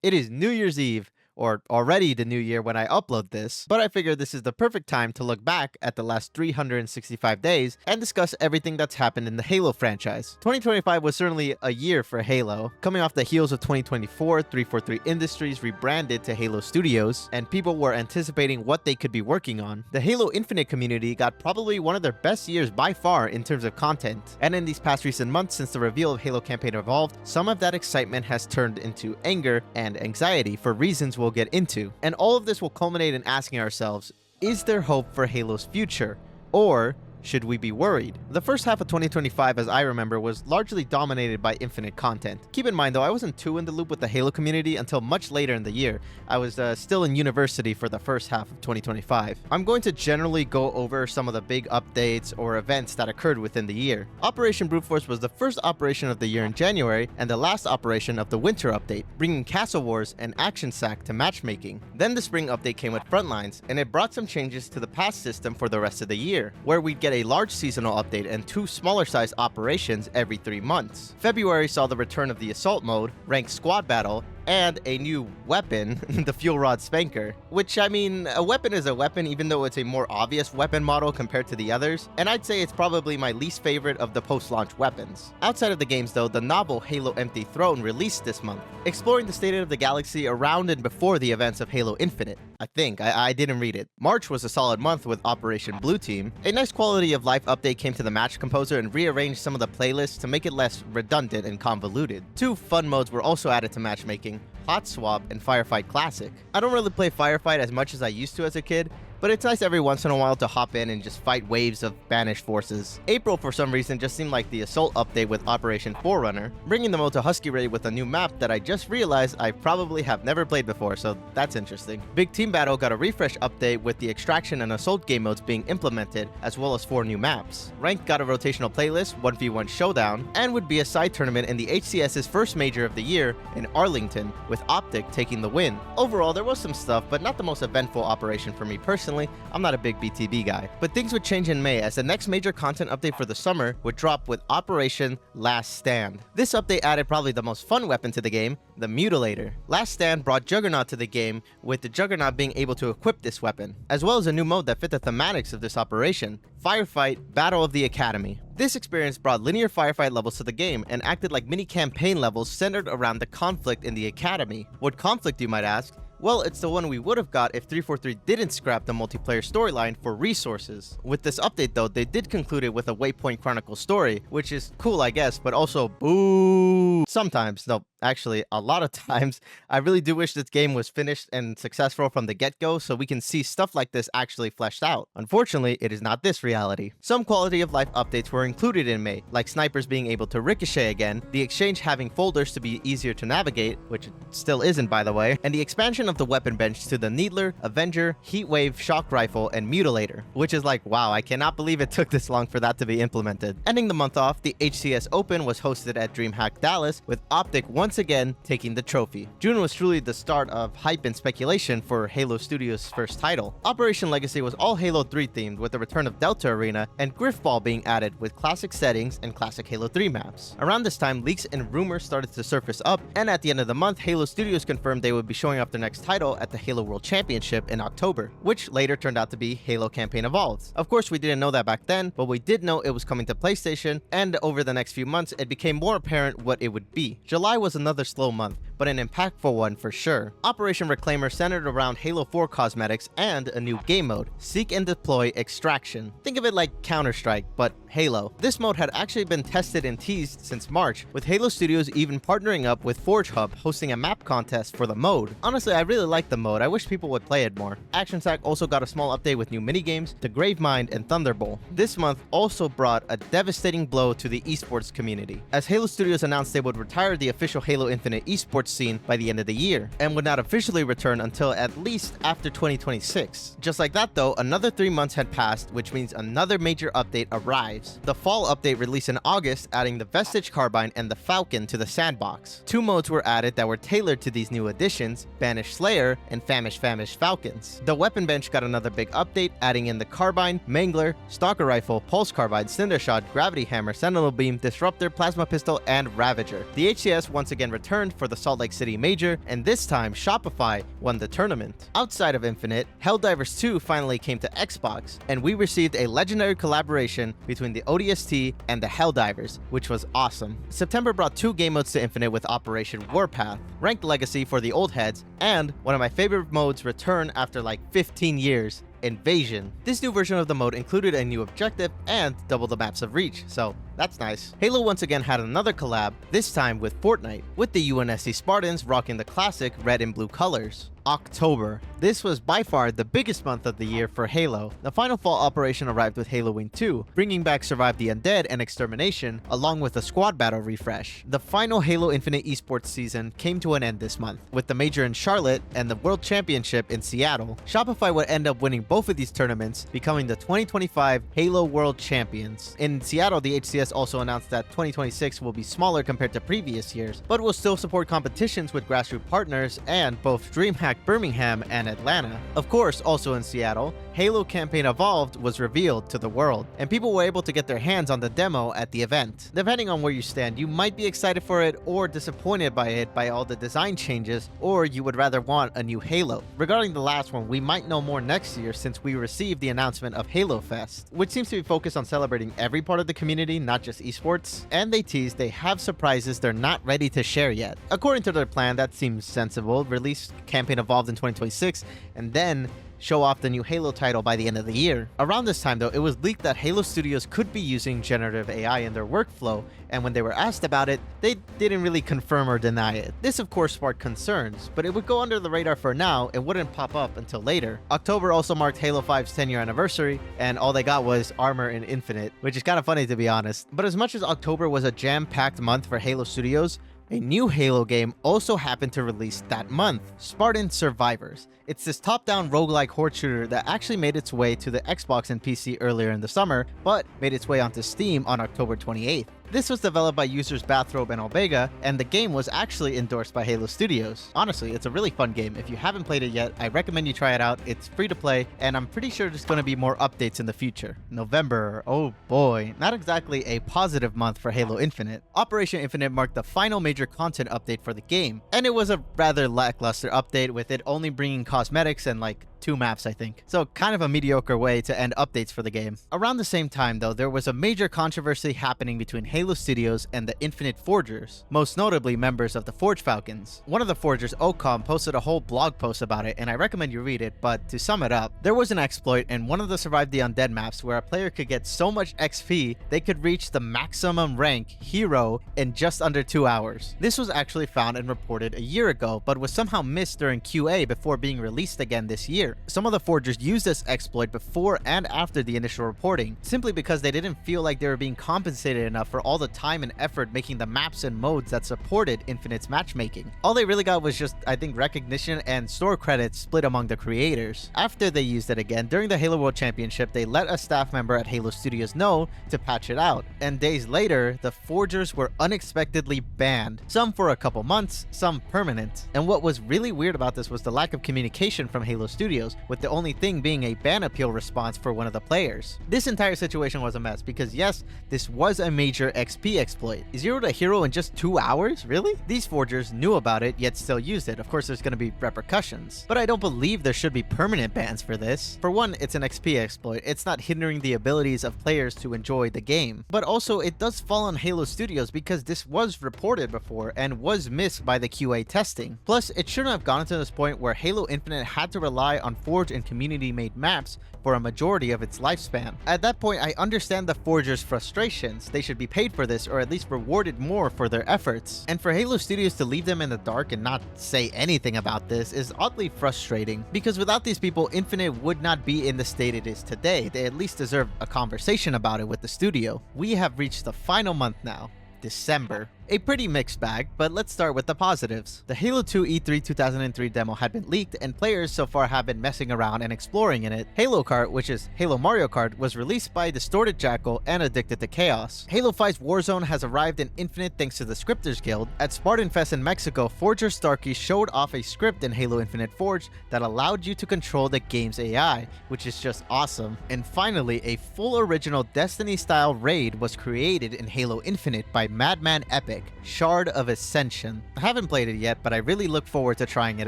It is New Year's Eve, or already the new year when I upload this, but I figure this is the perfect time to look back at the last 365 days and discuss everything that's happened in the Halo franchise. 2025 was certainly a year for Halo. Coming off the heels of 2024, 343 Industries rebranded to Halo Studios, and people were anticipating what they could be working on. The Halo Infinite community got probably one of their best years by far in terms of content, and in these past recent months since the reveal of Halo Campaign Evolved, some of that excitement has turned into anger and anxiety for reasons we'll get into. And all of this will culminate in asking ourselves, is there hope for Halo's future? Or should we be worried? The first half of 2025, as I remember, was largely dominated by Infinite content. Keep in mind though, I wasn't too in the loop with the Halo community until much later in the year. I was still in university for the first half of 2025. I'm going to generally go over some of the big updates or events that occurred within the year. Operation Brute Force was the first operation of the year in January and the last operation of the winter update, bringing Castle Wars and Action Sack to matchmaking. Then the spring update came with Frontlines, and it brought some changes to the pass system for the rest of the year, where we'd get a large seasonal update and 2 smaller sized operations every 3 months. February saw the return of the Assault mode, Ranked Squad Battle, and a new weapon, the Fuel Rod Spanker. Which, I mean, a weapon is a weapon even though it's a more obvious weapon model compared to the others, and I'd say it's probably my least favorite of the post-launch weapons. Outside of the games though, the novel Halo Empty Throne released this month, exploring the state of the galaxy around and before the events of Halo Infinite. I didn't read it. March was a solid month with Operation Blue Team. A nice quality of life update came to the match composer and rearranged some of the playlists to make it less redundant and convoluted. 2 fun modes were also added to matchmaking, Hot Swap and Firefight Classic. I don't really play Firefight as much as I used to as a kid, but it's nice every once in a while to hop in and just fight waves of banished forces. April, for some reason, just seemed like the Assault update with Operation Forerunner, bringing the mode to Husky Raid with a new map that I just realized I probably have never played before, so that's interesting. Big Team Battle got a refresh update with the Extraction and Assault game modes being implemented, as well as 4 new maps. Ranked got a rotational playlist, 1v1 showdown, and would be a side tournament in the HCS's first major of the year in Arlington, with Optic taking the win. Overall, there was some stuff, but not the most eventful operation for me personally. I'm not a big BTB guy. But things would change in May as the next major content update for the summer would drop with Operation Last Stand. This update added probably the most fun weapon to the game, the Mutilator. Last Stand brought Juggernaut to the game, with the Juggernaut being able to equip this weapon, as well as a new mode that fit the thematics of this operation, Firefight Battle of the Academy. This experience brought linear firefight levels to the game and acted like mini campaign levels centered around the conflict in the Academy. What conflict, you might ask? Well, it's the one we would have got if 343 didn't scrap the multiplayer storyline for resources. With this update though, they did conclude it with a Waypoint Chronicles story, which is cool I guess, but also boo. Sometimes, no, actually a lot of times, I really do wish this game was finished and successful from the get-go so we can see stuff like this actually fleshed out. Unfortunately, it is not this reality. Some quality of life updates were included in May, like snipers being able to ricochet again, the exchange having folders to be easier to navigate, which it still isn't by the way, and the expansion of the weapon bench to the Needler, Avenger, Heatwave, Shock Rifle, and Mutilator, which is like, wow, I cannot believe it took this long for that to be implemented. Ending the month off, the HCS Open was hosted at DreamHack Dallas, with Optic once again taking the trophy. June was truly the start of hype and speculation for Halo Studios' first title. Operation Legacy was all Halo 3 themed, with the return of Delta Arena and Griffball being added with classic settings and classic Halo 3 maps. Around this time, leaks and rumors started to surface up, and at the end of the month, Halo Studios confirmed they would be showing off their next title at the Halo World Championship in October, which later turned out to be Halo Campaign Evolved. Of course, we didn't know that back then, but we did know it was coming to PlayStation, and over the next few months, it became more apparent what it would be. July was another slow month, but an impactful one for sure. Operation Reclaimer centered around Halo 4 cosmetics and a new game mode, Seek and Deploy Extraction. Think of it like Counter-Strike, but Halo. This mode had actually been tested and teased since March, with Halo Studios even partnering up with Forge Hub hosting a map contest for the mode. Honestly, I really like the mode. I wish people would play it more. Action Sack also got a small update with new minigames, the Gravemind and Thunderbolt. This month also brought a devastating blow to the esports community, as Halo Studios announced they would retire the official Halo Infinite esports scene by the end of the year, and would not officially return until at least after 2026. Just like that though, another 3 months had passed, which means another major update arrives. The fall update released in August, adding the Vestige Carbine and the Falcon to the sandbox. 2 modes were added that were tailored to these new additions, Banished Slayer and Famish Falcons. The weapon bench got another big update, adding in the Carbine, Mangler, Stalker Rifle, Pulse Carbine, Cinder Shot, Gravity Hammer, Sentinel Beam, Disruptor, Plasma Pistol, and Ravager. The HCS once again returned for the Salt Salt Lake City Major, and this time Shopify won the tournament. Outside of Infinite, Helldivers 2 finally came to Xbox, and we received a legendary collaboration between the ODST and the Helldivers, which was awesome. September brought 2 game modes to Infinite with Operation Warpath, Ranked Legacy for the old heads, and one of my favorite modes return after like 15 years, Invasion. This new version of the mode included a new objective and double the maps of reach, so that's nice. Halo once again had another collab, this time with Fortnite, with the UNSC Spartans rocking the classic red and blue colors. October. This was by far the biggest month of the year for Halo. The final fall operation arrived with Halloween 2, bringing back Survive the Undead and Extermination, along with a squad battle refresh. The final Halo Infinite esports season came to an end this month, with the major in Charlotte and the World Championship in Seattle. Shopify would end up winning both of these tournaments, becoming the 2025 Halo World Champions. In Seattle, the HCS also announced that 2026 will be smaller compared to previous years, but will still support competitions with grassroots partners and both DreamHack Birmingham and Atlanta. Of course, also in Seattle, Halo Campaign Evolved was revealed to the world, and people were able to get their hands on the demo at the event. Depending on where you stand, you might be excited for it or disappointed by it by all the design changes, or you would rather want a new Halo. Regarding the last one, we might know more next year since we received the announcement of Halo Fest, which seems to be focused on celebrating every part of the community, not just esports, and they teased they have surprises they're not ready to share yet. According to their plan, that seems sensible. Release Campaign Evolved in 2026, and then show off the new Halo title by the end of the year. Around this time though, it was leaked that Halo Studios could be using generative AI in their workflow, and when they were asked about it, they didn't really confirm or deny it. This of course sparked concerns, but it would go under the radar for now and wouldn't pop up until later. October also marked Halo 5's 10-year anniversary, and all they got was Armor in Infinite, which is kind of funny to be honest. But as much as October was a jam-packed month for Halo Studios, a new Halo game also happened to release that month, Spartan Survivors. It's this top-down roguelike horde shooter that actually made its way to the Xbox and PC earlier in the summer, but made its way onto Steam on October 28th. This was developed by users Bathrobe and Albega, and the game was actually endorsed by Halo Studios. Honestly, it's a really fun game. If you haven't played it yet, I recommend you try it out. It's free to play, and I'm pretty sure there's going to be more updates in the future. November, oh boy, not exactly a positive month for Halo Infinite. Operation Infinite marked the final major content update for the game, and it was a rather lackluster update, with it only bringing cosmetics and like 2 maps, I think. So kind of a mediocre way to end updates for the game. Around the same time though, there was a major controversy happening between Halo Studios and the Infinite Forgers, most notably members of the Forge Falcons. One of the Forgers, Ocom, posted a whole blog post about it, and I recommend you read it, but to sum it up, there was an exploit in one of the Survive the Undead maps where a player could get so much XP they could reach the maximum rank Hero in just under 2 hours. This was actually found and reported a year ago, but was somehow missed during QA before being released again this year. Some of the Forgers used this exploit before and after the initial reporting, simply because they didn't feel like they were being compensated enough for all the time and effort making the maps and modes that supported Infinite's matchmaking. All they really got was just, I think, recognition and store credits split among the creators. After they used it again, during the Halo World Championship, they let a staff member at Halo Studios know to patch it out, and days later, the Forgers were unexpectedly banned, some for a couple months, some permanent. And what was really weird about this was the lack of communication from Halo Studios, with the only thing being a ban appeal response for one of the players. This entire situation was a mess because yes, this was a major XP exploit. 0 to hero in just 2 hours? Really? These Forgers knew about it yet still used it. Of course there's going to be repercussions, but I don't believe there should be permanent bans for this. For one, it's an XP exploit. It's not hindering the abilities of players to enjoy the game, but also it does fall on Halo Studios because this was reported before and was missed by the QA testing. Plus, it shouldn't have gotten to this point where Halo Infinite had to rely on Forge and community-made maps for a majority of its lifespan. At that point, I understand the Forgers' frustrations. They should be paid for this, or at least rewarded more for their efforts. And for Halo Studios to leave them in the dark and not say anything about this is oddly frustrating, because without these people, Infinite would not be in the state it is today. They at least deserve a conversation about it with the studio. We have reached the final month now, December. A pretty mixed bag, but let's start with the positives. The Halo 2 E3 2003 demo had been leaked, and players so far have been messing around and exploring in it. Halo Kart, which is Halo Mario Kart, was released by Distorted Jackal and Addicted to Chaos. Halo 5's Warzone has arrived in Infinite thanks to the Scripters Guild. At Spartan Fest in Mexico, Forger Starkey showed off a script in Halo Infinite Forge that allowed you to control the game's AI, which is just awesome. And finally, a full original Destiny-style raid was created in Halo Infinite by Madman Epic. pick, Shard of Ascension. I haven't played it yet, but I really look forward to trying it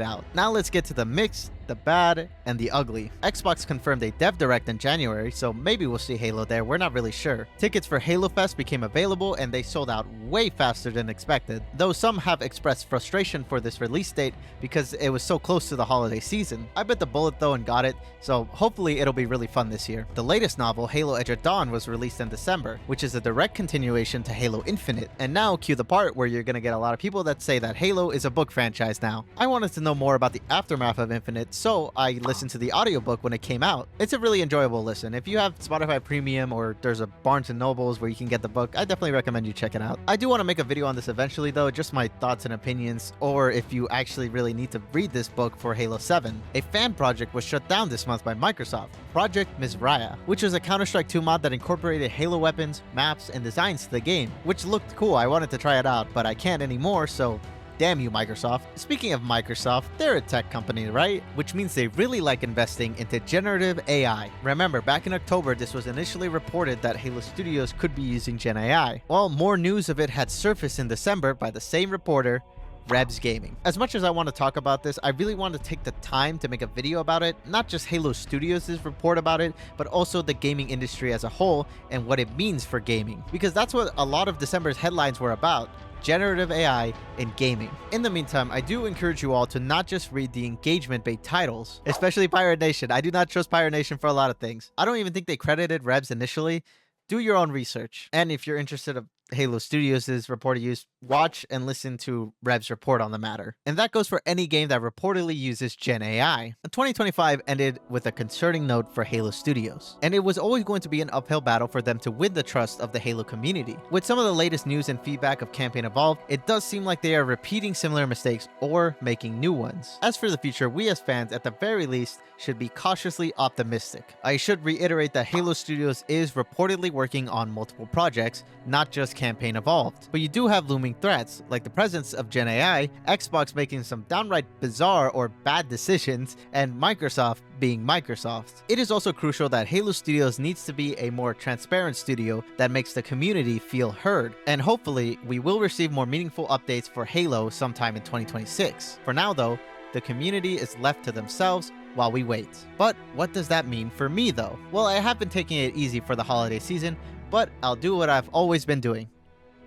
out. Now let's get to the mixed, the bad, and the ugly. Xbox confirmed a dev direct in January, so maybe we'll see Halo there, we're not really sure. Tickets for Halo Fest became available and they sold out way faster than expected, though some have expressed frustration for this release date because it was so close to the holiday season. I bit the bullet though and got it, so hopefully it'll be really fun this year. The latest novel, Halo Edge of Dawn, was released in December, which is a direct continuation to Halo Infinite, and now cue the part where you're gonna get a lot of people that say that Halo is a book franchise now. I wanted to know more about the aftermath of Infinite, so I listened to the audiobook when it came out. It's a really enjoyable listen. If you have Spotify Premium or there's a Barnes & Nobles where you can get the book, I definitely recommend you check it out. I do want to make a video on this eventually though, just my thoughts and opinions, or if you actually really need to read this book for Halo 7. A fan project was shut down this month by Microsoft, Project Mizraya, which was a Counter-Strike 2 mod that incorporated Halo weapons, maps, and designs to the game, which looked cool. I wanted to try it out, but I can't anymore, so damn you, Microsoft. Speaking of Microsoft, they're a tech company, right? Which means they really like investing into generative AI. Remember, back in October, this was initially reported that Halo Studios could be using Gen AI. Well, more news of it had surfaced in December by the same reporter, Rebs Gaming. As much as I want to talk about this, I really want to take the time to make a video about it, not just Halo Studios' report about it, but also the gaming industry as a whole and what it means for gaming. Because that's what a lot of December's headlines were about. Generative AI in gaming. In the meantime, I do encourage you all to not just read the engagement bait titles, especially Pirate Nation. I do not trust Pirate Nation for a lot of things. I don't even think they credited Rebs initially. Do your own research. And if you're interested in Halo Studios' reported use, watch and listen to Reb's report on the matter. And that goes for any game that reportedly uses Gen AI. 2025 ended with a concerning note for Halo Studios, and it was always going to be an uphill battle for them to win the trust of the Halo community. With some of the latest news and feedback of Campaign Evolved, it does seem like they are repeating similar mistakes or making new ones. As for the future, we as fans, at the very least, should be cautiously optimistic. I should reiterate that Halo Studios is reportedly working on multiple projects, not just Campaign Evolved. But you do have looming threats, like the presence of Gen AI, Xbox making some downright bizarre or bad decisions, and Microsoft being Microsoft. It is also crucial that Halo Studios needs to be a more transparent studio that makes the community feel heard. And hopefully, we will receive more meaningful updates for Halo sometime in 2026. For now though, the community is left to themselves while we wait. But what does that mean for me though? Well, I have been taking it easy for the holiday season, but I'll do what I've always been doing.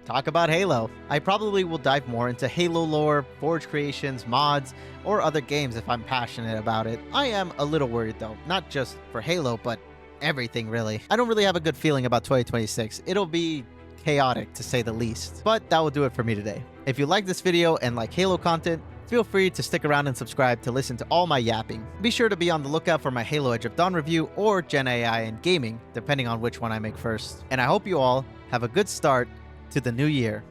Talk about Halo. I probably will dive more into Halo lore, Forge creations, mods, or other games if I'm passionate about it. I am a little worried though, not just for Halo, but everything really. I don't really have a good feeling about 2026. It'll be chaotic to say the least. But that will do it for me today. If you like this video and like Halo content, feel free to stick around and subscribe to listen to all my yapping. Be sure to be on the lookout for my Halo Edge of Dawn review or Gen AI and gaming, depending on which one I make first. And I hope you all have a good start to the new year.